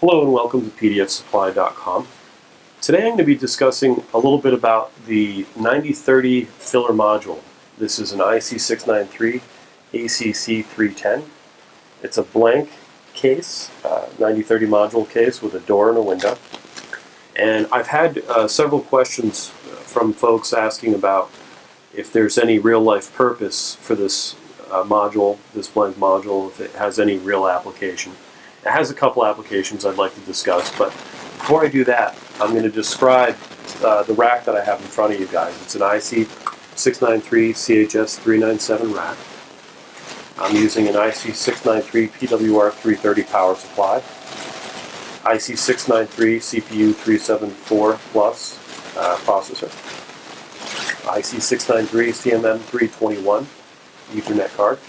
Hello and welcome to pdfsupply.com. Today I'm going to be discussing a little bit about the 9030 filler module. This is an IC693ACC310. It's a blank case, 9030 module case with a door and a window. And I've had several questions from folks asking about if there's any real-life purpose for this module, this blank module, if it has any real application. It has a couple applications I'd like to discuss, but before I do that, I'm going to describe the rack that I have in front of you guys. It's an IC693CHS397 rack. I'm using an IC693 PWR330 power supply, IC693 CPU 374 Plus processor, IC693 CMM321 Ethernet card,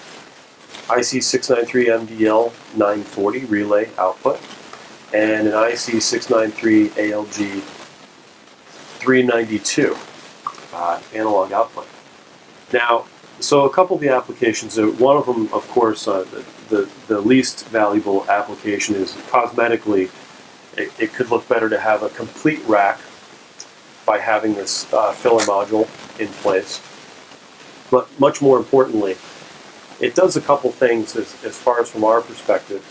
IC693 MDL940 relay output, and an IC693 ALG392 analog output. Now, so a couple of the applications, one of them, of course, the least valuable application is cosmetically, it could look better to have a complete rack by having this filler module in place. But much more importantly, it does a couple things as far as from our perspective.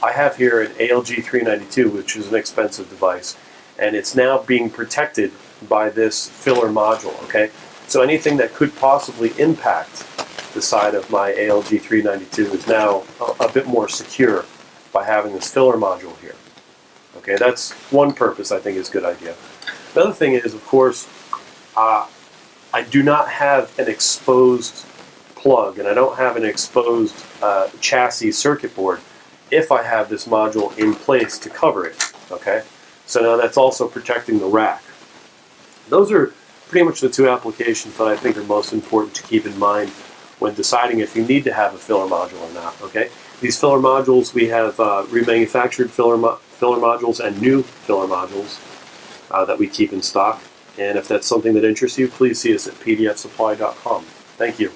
I have here an ALG392, which is an expensive device, and it's now being protected by this filler module, okay? So anything that could possibly impact the side of my ALG392 is now a bit more secure by having this filler module here. Okay, that's one purpose I think is a good idea. The other thing is, of course, I do not have an exposed plug, and I don't have an exposed chassis circuit board if I have this module in place to cover it, okay? So now that's also protecting the rack. Those are pretty much the two applications that I think are most important to keep in mind when deciding if you need to have a filler module or not, okay? These filler modules, we have remanufactured filler modules and new filler modules that we keep in stock. And if that's something that interests you, please see us at pdfsupply.com. Thank you.